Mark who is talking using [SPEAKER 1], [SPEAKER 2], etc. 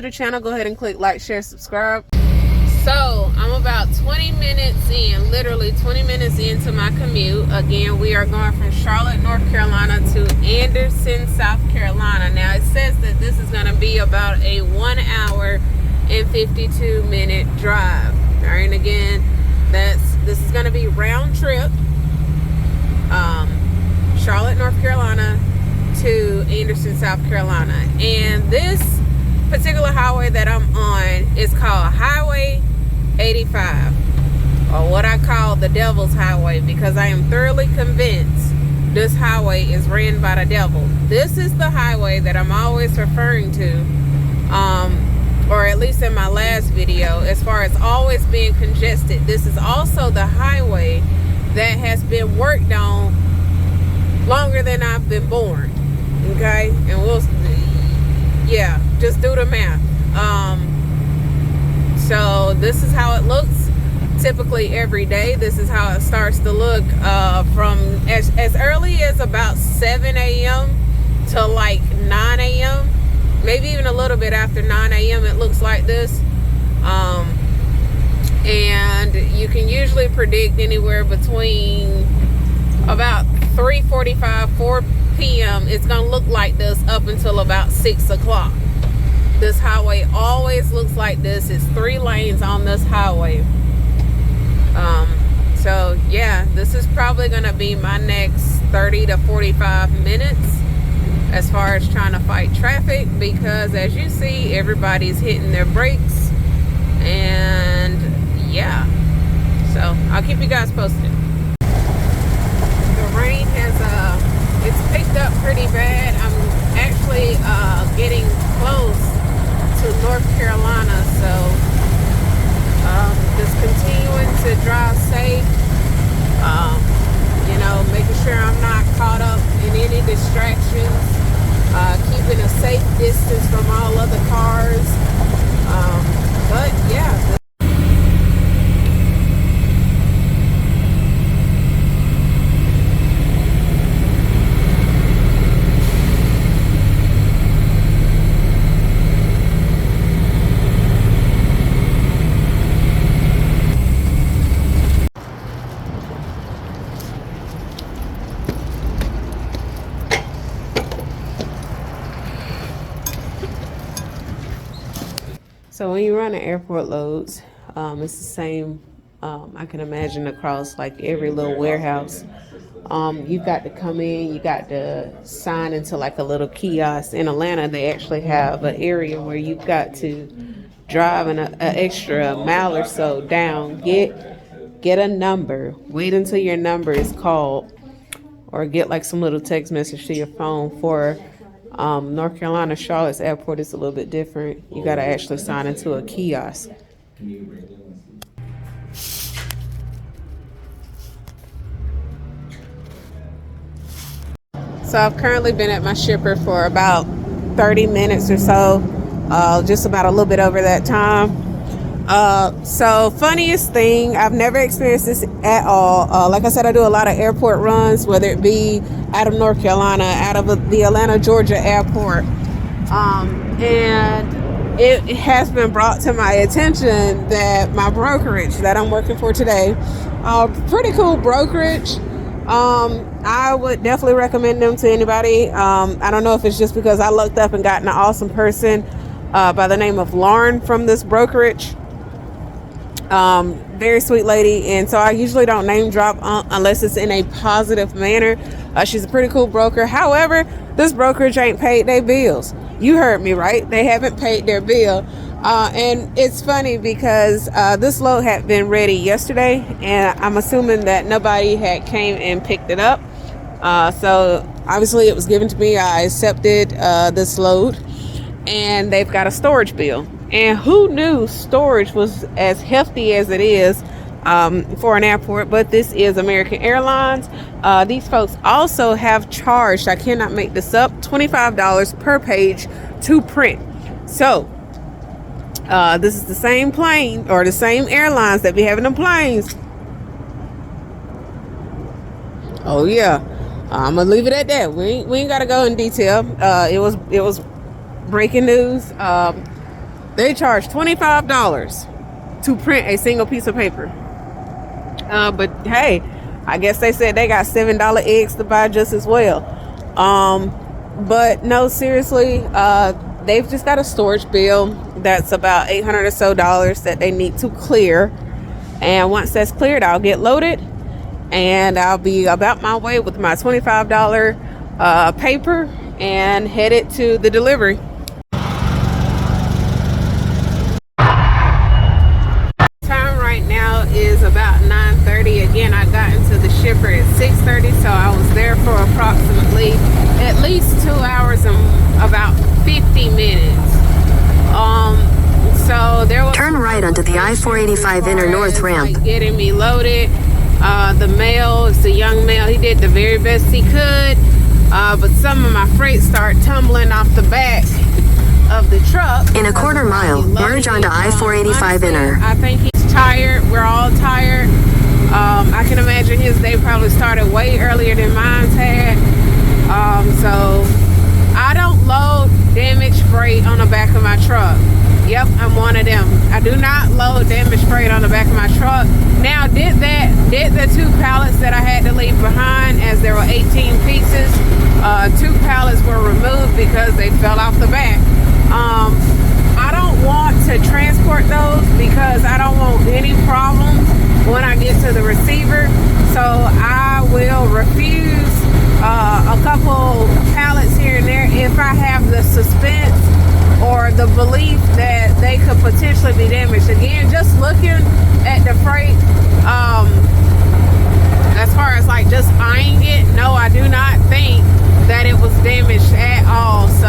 [SPEAKER 1] to the channel, go ahead and click like, share, subscribe. So I'm about 20 minutes in, literally 20 minutes into my commute. Again, we are going from Charlotte, North Carolina to Anderson, South Carolina. Now it says that this is going to be about a 1 hour and 52 minute drive. All right, and again, this is going to be round trip, Charlotte, North Carolina to Anderson, South Carolina. And this particular highway that I'm on is called Highway 85, or what I call the Devil's Highway, because I am thoroughly convinced this highway is ran by the devil. This is the highway that I'm always referring to, or at least in my last video, as far as always being congested. This is also the highway that has been worked on longer than I've been born. Okay, and yeah, just do the math. So this is how it looks typically every day. This is how it starts to look from as early as about 7 a.m. to like 9 a.m. Maybe even a little bit after 9 a.m. it looks like this. And you can usually predict anywhere between about 3:45, 4 p.m. it's gonna look like this up until about 6 o'clock. This highway always looks like this. It's 3 lanes on this highway. So yeah, this is probably gonna be my next 30 to 45 minutes as far as trying to fight traffic, because as you see, everybody's hitting their brakes. And yeah, so I'll keep you guys posted. The rain has it's picked up pretty bad. I'm actually getting close to North Carolina, so just continuing to drive safe, you know, making sure I'm not caught up in any distractions, keeping a safe distance from all other cars, but yeah. So when you run an airport loads, it's the same, I can imagine, across like every little warehouse. You've got to come in, you got to sign into like a little kiosk. In Atlanta, they actually have an area where you've got to drive an extra mile or so down, get a number, wait until your number is called, or get like some little text message to your phone. For North Carolina, Charlotte's airport is a little bit different. You got to actually sign into a kiosk. So I've currently been at my shipper for about 30 minutes or so, just about a little bit over that time. So funniest thing, I've never experienced this at all. Like I said, I do a lot of airport runs, whether it be out of North Carolina, out of the Atlanta, Georgia airport. And it has been brought to my attention that my brokerage that I'm working for today, pretty cool brokerage. I would definitely recommend them to anybody. I don't know if it's just because I looked up and got an awesome person by the name of Lauren from this brokerage. Very sweet lady, and so I usually don't name drop unless it's in a positive manner. She's a pretty cool broker. However, this brokerage ain't paid their bills. You heard me right, they haven't paid their bill. And it's funny because this load had been ready yesterday, and I'm assuming that nobody had came and picked it up. So obviously it was given to me. I accepted this load, and they've got a storage bill. And who knew storage was as hefty as it is for an airport? But this is American Airlines. These folks also have charged, I cannot make this up, $25 per page to print. So this is the same plane, or the same airlines that be having them planes. Oh yeah, I'm gonna leave it at that. We ain't gotta go in detail. It was breaking news. They charge $25 to print a single piece of paper. But hey, I guess they said they got $7 eggs to buy just as well. But no, seriously, they've just got a storage bill that's about $800 or so that they need to clear. And once that's cleared, I'll get loaded and I'll be about my way with my $25 paper and headed to the delivery. Time right now is about 9:30. Again, I got into the shipper at 6:30, so I was there for approximately at least 2 hours and about 50 minutes. So there was
[SPEAKER 2] turn right onto the I-485 Inner North ramp.
[SPEAKER 1] Like getting me loaded. The male is the young male. He did the very best he could, but some of my freight started tumbling off the back of the truck.
[SPEAKER 2] In a quarter mile, merge onto I-485 Inner.
[SPEAKER 1] I think he's tired. We're all tired. I can imagine his day probably started way earlier than mine's had. So I don't load damaged freight on the back of my truck. Yep, I'm one of them. I do not load damaged freight on the back of my truck. Now, did the 2 pallets that I had to leave behind, as there were 18 pieces, 2 pallets were removed because they fell off the back. I don't want to transport those because I don't want any problems when I get to the receiver. So I will refuse a couple pallets here and there if I have the suspense or the belief that they could potentially be damaged. Again, just looking at the freight, as far as like just eyeing it, no, I do not think that it was damaged at all. So